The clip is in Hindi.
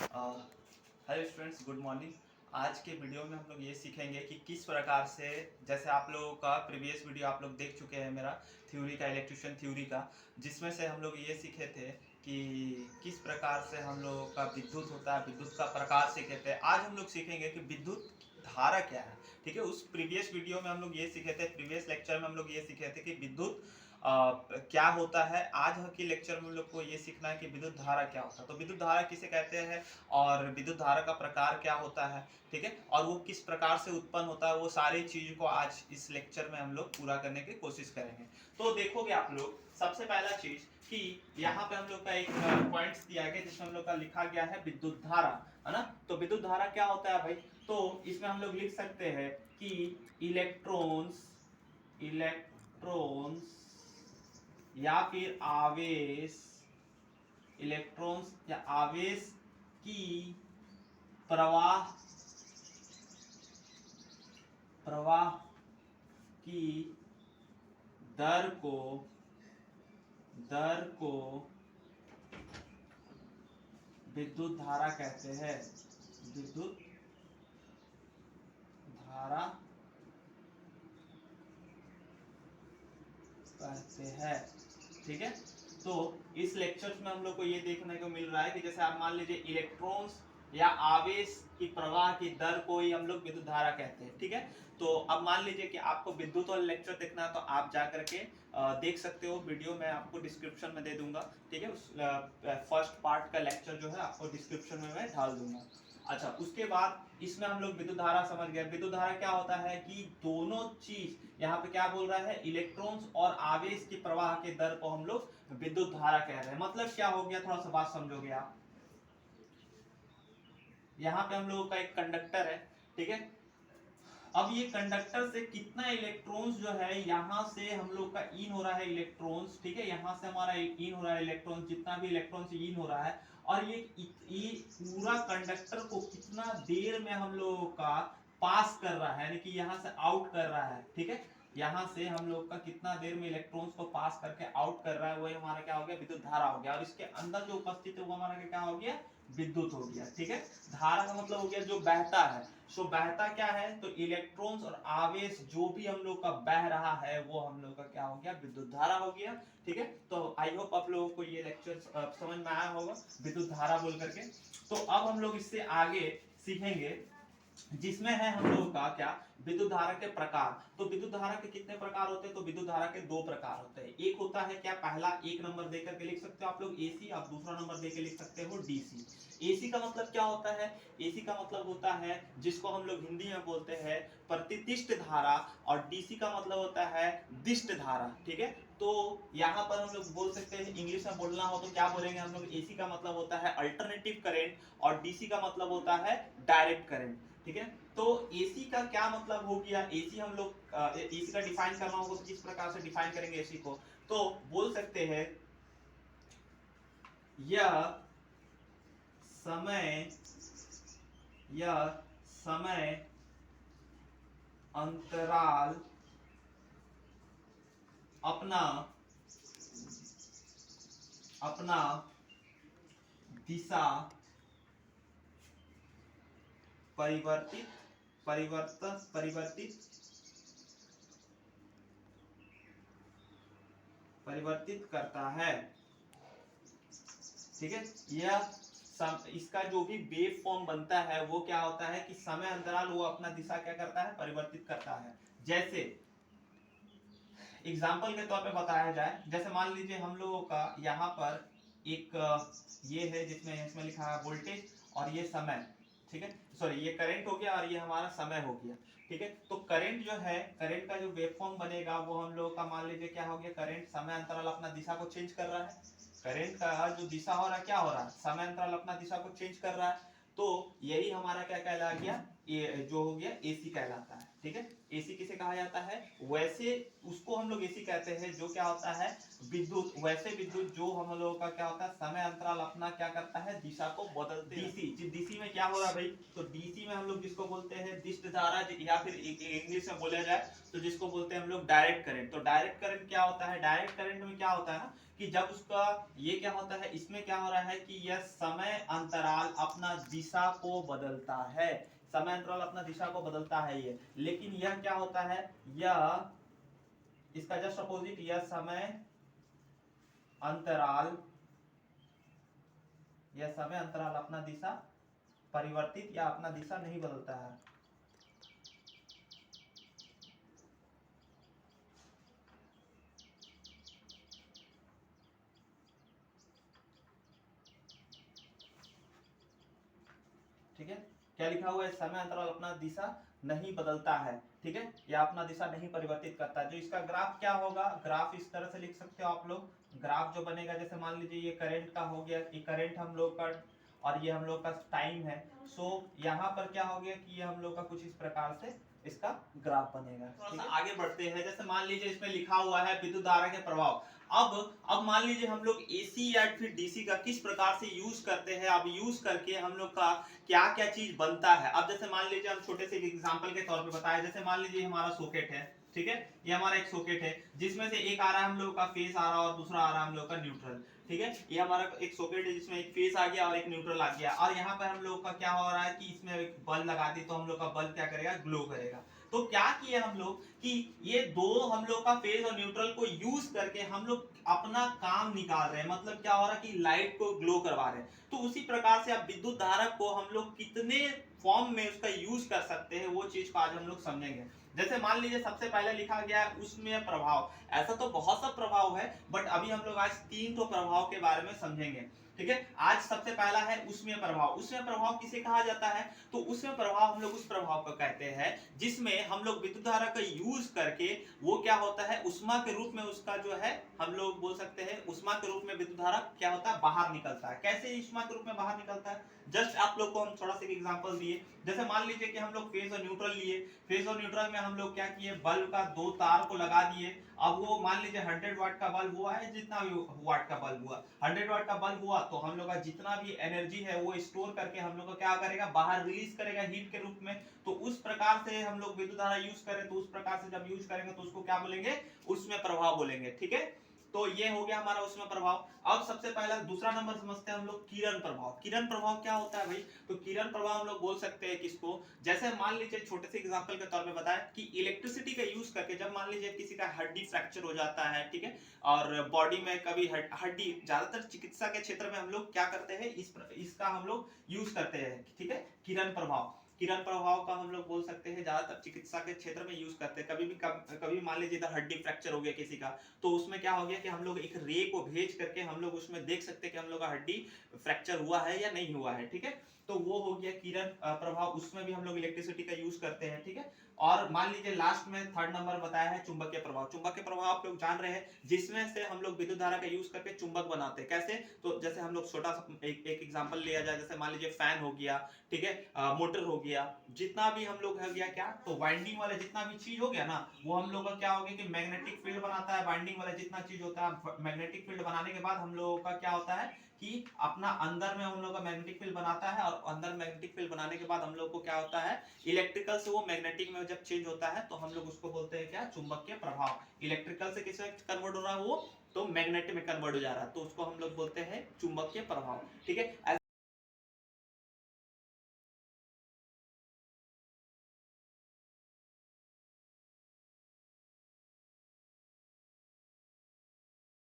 Hello students, good morning. आज के वीडियो में हम लोग ये सीखेंगे कि किस प्रकार से, जैसे आप लोगों का प्रीवियस वीडियो आप लोग देख चुके हैं मेरा थ्योरी का, इलेक्ट्रिशियन थ्योरी का, जिसमें से हम लोग ये सीखे थे कि किस प्रकार से हम लोगों का विद्युत होता है, विद्युत का प्रकार सीखे थे। आज हम लोग सीखेंगे कि विद्युत धारा क्या है। ठीक है, उस प्रीवियस वीडियो में हम लोग ये सीखे थे, प्रीवियस लेक्चर में हम लोग ये सीखे थे कि विद्युत क्या होता है। आज के लेक्चर में हम लोग को ये सीखना है कि विद्युत धारा क्या होता है। तो विद्युत धारा किसे कहते हैं और विद्युत धारा का प्रकार क्या होता है, ठीक है, और वो किस प्रकार से उत्पन्न होता है, वो सारी चीज को आज इस लेक्चर में हम लोग पूरा करने की कोशिश करेंगे। तो देखोगे आप लोग, सबसे पहला चीज कि यहाँ पे हम लोग का एक पॉइंट्स दिया गया जिसमें हम लोग का लिखा गया है विद्युत धारा, है ना। तो विद्युत धारा क्या होता है भाई, तो इसमें हम लोग लिख सकते हैं कि इलेक्ट्रॉन्स इलेक्ट्रॉन्स या फिर आवेश, इलेक्ट्रॉन्स या आवेश की प्रवाह प्रवाह की दर को विद्युत धारा कहते हैं। विद्युत धारा कहते हैं, ठीक है। तो इस लेक्चर्स में हम लोग को ये देखने को मिल रहा है कि जैसे आप मान लीजिए इलेक्ट्रॉन्स या आवेश की प्रवाह की दर को ही हम लोग विद्युत धारा कहते हैं, ठीक है। तो अब मान लीजिए कि आपको विद्युत वाला लेक्चर देखना है तो आप जा करके देख सकते हो, वीडियो मैं आपको डिस्क्रिप्शन में दे दूंगा, ठीक है। उस फर्स्ट पार्ट का लेक्चर जो है आपको डिस्क्रिप्शन में मैं डाल दूंगा। अच्छा, उसके बाद इसमें हम लोग विद्युत धारा समझ गए। विद्युत धारा क्या होता है कि दोनों चीज, यहाँ पे क्या बोल रहा है, इलेक्ट्रॉन्स और आवेश की प्रवाह के दर को हम लोग विद्युत धारा कह रहे हैं। मतलब क्या हो गया, थोड़ा सा बात समझोगे आप। यहाँ पे हम लोगों का एक कंडक्टर है, ठीक है। अब ये कंडक्टर से कितना इलेक्ट्रॉन्स जो है, यहाँ से हम लोग का इन हो रहा है इलेक्ट्रॉन्स, ठीक है, यहाँ से हमारा इन हो रहा है इलेक्ट्रॉन्स, जितना भी इलेक्ट्रॉन्स इन हो रहा है। और ये पूरा कंडक्टर को कितना देर में हम लोगों का पास कर रहा है, यानी कि यहाँ से आउट कर रहा है, ठीक है। यहाँ से हम लोग का कितना देर में इलेक्ट्रॉन्स को पास करके आउट कर रहा है, वही हमारा क्या हो गया, विद्युत धारा हो गया। और इसके अंदर जो उपस्थित है वो हमारा क्या हो गया, विद्युत हो गया, ठीक है। धारा का मतलब हो गया जो बहता है। सो बहता क्या है, तो इलेक्ट्रॉन्स और आवेश जो भी हम लोग का बह रहा है वो हम लोग का क्या हो गया, विद्युत धारा हो गया, ठीक है। तो आई होप आप लोगों को ये लेक्चर समझ में आया होगा विद्युत धारा बोल करके। तो अब हम लोग इससे आगे सीखेंगे जिसमें है हम लोग का क्या, विद्युत धारा के प्रकार। तो विद्युत धारा के कितने प्रकार होते हैं, तो विद्युत धारा के दो प्रकार होते हैं। एक होता है क्या, पहला एक नंबर दे करके लिख सकते हो आप लोग एसी, आप दूसरा नंबर दे के लिख सकते हो डीसी। एसी का मतलब क्या होता है, एसी का मतलब होता है जिसको हम लोग हिंदी में बोलते हैं प्रतिष्ठ धारा, और डीसी का मतलब होता है दिष्ट धारा, ठीक है। तो यहाँ पर हम लोग बोल सकते हैं, इंग्लिश में बोलना हो तो क्या बोलेंगे हम लोग, एसी का मतलब होता है अल्टरनेटिव करंट और डीसी का मतलब होता है डायरेक्ट करंट, ठीक है। तो एसी का क्या मतलब हो गया, एसी हम लोग एसी का डिफाइन करना होगा तो किस प्रकार से डिफाइन करेंगे एसी को, तो बोल सकते हैं यह समय समय अंतराल अपना अपना दिशा परिवर्तित परिवर्तन परिवर्तित करता है, ठीक है। यह इसका जो भी वेव फॉर्म बनता है वो क्या होता है कि समय अंतराल वो अपना दिशा क्या करता है, परिवर्तित करता है। जैसे एग्जाम्पल के तौर पे बताया जाए, जैसे मान लीजिए हम लोगों का यहाँ पर एक ये है जिसमें इसमें लिखा है वोल्टेज और ये समय, ठीक है, सॉरी ये करंट हो गया और ये हमारा समय हो गया, ठीक है। तो करंट जो है, करंट का जो वेवफॉर्म बनेगा वो हम लोगों का मान लीजिए क्या हो गया, करंट समय अंतराल अपना दिशा को चेंज कर रहा है। करंट का जो दिशा हो रहा है क्या हो रहा है, समय अंतराल अपना दिशा को चेंज कर रहा है। तो यही हमारा क्या कहला गया, ये जो हो गया एसी कहलाता है, ठीक है। एसी किसे कहा जाता है, वैसे उसको हम लोग एसी कहते हैं जो क्या होता है विद्युत, वैसे विद्युत जो हम लोगों का क्या होता है समय अंतराल अपना क्या करता है दिशा को बदलते हैं। डीसी, डीसी में क्या हो रहा है भाई, तो डीसी में हम लोग जिसको बोलते हैं दिष्ट धारा, या फिर इंग्लिश में बोला जाए तो जिसको बोलते हैं हम लोग डायरेक्ट करंट। तो डायरेक्ट करंट क्या होता है, डायरेक्ट करंट में क्या होता है ना कि जब उसका ये क्या होता है, इसमें क्या हो रहा है कि यह समय अंतराल अपना दिशा को बदलता है, समय अंतराल अपना दिशा को बदलता है ये। लेकिन यह क्या होता है, यह इसका जस्ट अपोजिट, यह समय अंतराल, यह समय अंतराल अपना दिशा परिवर्तित या अपना दिशा नहीं बदलता है। ठीक है, क्या लिखा हुआ है, समय अंतराल अपना दिशा नहीं बदलता है, ठीक है, या अपना दिशा नहीं परिवर्तित करता है। जो इसका ग्राफ क्या होगा, ग्राफ इस तरह से लिख सकते हो आप लोग। ग्राफ जो बनेगा, जैसे मान लीजिए ये करंट का हो गया, ये करंट हम लोग का और ये हम लोग का टाइम है। सो यहाँ पर क्या हो गया कि ये हम लोग का कुछ इस प्रकार से इसका ग्राफ बनेगा। थोड़ा सा आगे बढ़ते हैं, जैसे मान लीजिए इसमें लिखा हुआ है विद्युत धारा के प्रभाव। अब मान लीजिए हम लोग एसी या फिर डीसी का किस प्रकार से यूज करते हैं। अब यूज करके हम लोग का क्या क्या चीज बनता है। अब जैसे मान लीजिए हम छोटे से एग्जांपल के तौर पे बताएं, जैसे मान लीजिए हमारा सॉकेट है, ठीक है, ये हमारा एक सॉकेट है जिसमें से एक आ रहा है हम लोग का फेस आ रहा है और दूसरा आ रहा है हम लोग का न्यूट्रल, ठीक है। ये हमारा एक सॉकेट है जिसमें एक फेस आ गया और एक न्यूट्रल आ गया, और यहाँ पर हम लोग का क्या हो रहा है कि इसमें एक बल्ब लगा दी तो हम लोग का बल्ब क्या करेगा, ग्लो करेगा। तो क्या किए हम लोग कि ये दो हम लोग का फेज और न्यूट्रल को यूज करके हम लोग अपना काम निकाल रहे हैं, मतलब क्या हो रहा है कि लाइट को ग्लो करवा रहे हैं। तो उसी प्रकार से अब विद्युत धारा को हम लोग कितने फॉर्म में उसका यूज कर सकते हैं वो चीज को आज हम लोग समझेंगे। जैसे मान लीजिए सबसे पहले लिखा गया है उसमें प्रभाव। ऐसा तो बहुत सा प्रभाव है, बट अभी हम लोग आज 3 तो प्रभाव के बारे में समझेंगे, ठीक है। आज सबसे पहला है उसमें प्रभाव। उसमें प्रभाव किसे कहा जाता है, तो उसमें प्रभाव हम लोग उस प्रभाव को कहते हैं जिसमें हम लोग विद्युत धारा का यूज करके वो क्या होता है उष्मा के रूप में उसका जो है हम लोग बोल सकते हैं उष्मा के रूप में विद्युत धारा क्या होता है बाहर निकलता है। कैसे उष्मा के रूप में बाहर निकलता है, जस्ट आप लोग को हम थोड़ा सा एग्जांपल दिए। जैसे मान लीजिए कि हम लोग फेज और न्यूट्रल लिए, फेज और न्यूट्रल में हम लोग क्या किए, बल्ब का 2 तार को लगा दिए। अब वो मान लीजिए 100 वाट का बल्ब हुआ है, जितना भी वाट का बल्ब हुआ, 100 वाट का बल्ब हुआ तो हम लोग का जितना भी एनर्जी है वो स्टोर करके हम लोग का क्या करेगा, बाहर रिलीज करेगा हीट के रूप में। तो उस प्रकार से हम लोग विद्युत धारा यूज करें तो उस प्रकार से जब यूज करेंगे तो उसको क्या बोलेंगे, उसमें प्रभाव बोलेंगे, ठीक है। तो ये हो गया हमारा उसमें प्रभाव। अब सबसे पहला दूसरा नंबर समझते हैं हम लोग किरण प्रभाव। किरण प्रभाव क्या होता है भाई, तो किरण प्रभाव हम लोग बोल सकते हैं किसको, जैसे मान लीजिए छोटे से एग्जांपल के तौर पे बताएं कि इलेक्ट्रिसिटी का यूज करके जब मान लीजिए किसी का हड्डी फ्रैक्चर हो जाता है, ठीक है, और बॉडी में कभी हड्डी, ज्यादातर चिकित्सा के क्षेत्र में हम लोग क्या करते हैं इसका हम लोग यूज करते हैं, ठीक है, किरण प्रभाव। किरण प्रभाव का हम लोग बोल सकते हैं ज्यादातर चिकित्सा के क्षेत्र में यूज करते हैं। कभी मान लीजिए इधर हड्डी फ्रैक्चर हो गया किसी का, तो उसमें क्या हो गया कि हम लोग एक रे को भेज करके हम लोग उसमें देख सकते हैं कि हम लोग का हड्डी फ्रैक्चर हुआ है या नहीं हुआ है, ठीक है। तो वो हो गया किरण प्रभाव, उसमें भी हम लोग इलेक्ट्रिसिटी का यूज करते हैं, ठीक है। और मान लीजिए लास्ट में थर्ड नंबर बताया है चुंबकीय प्रभाव। चुंबकीय प्रभाव आप लोग जान रहे हैं जिसमें से हम लोग विद्युत धारा का यूज करके चुंबक बनाते हैं। कैसे, तो जैसे हम लोग छोटा सा एक एग्जांपल लिया जाए, जैसे मान लीजिए फैन हो गया, ठीक है, मोटर हो गया, जितना भी हम लोग हो गया क्या, तो वाइंडिंग वाला जितना भी चीज हो गया ना, वो हम लोग का क्या हो गया कि मैग्नेटिक फील्ड बनाता है। वाइंडिंग वाला जितना चीज होता है, मैग्नेटिक फील्ड बनाने के बाद हम लोगों का क्या होता है कि अपना अंदर में हम लोग का मैग्नेटिक फील्ड बनाता है, और अंदर मैग्नेटिक फील्ड बनाने के बाद हम लोग को क्या होता है, इलेक्ट्रिकल से वो मैग्नेटिक में जब चेंज होता है तो हम लोग उसको बोलते हैं क्या, चुंबकीय प्रभाव। इलेक्ट्रिकल से किसमें कन्वर्ट हो रहा है वो, तो मैग्नेटिक में कन्वर्ट हो जा रहा है, तो उसको हम लोग बोलते हैं चुंबकीय प्रभाव, ठीक है।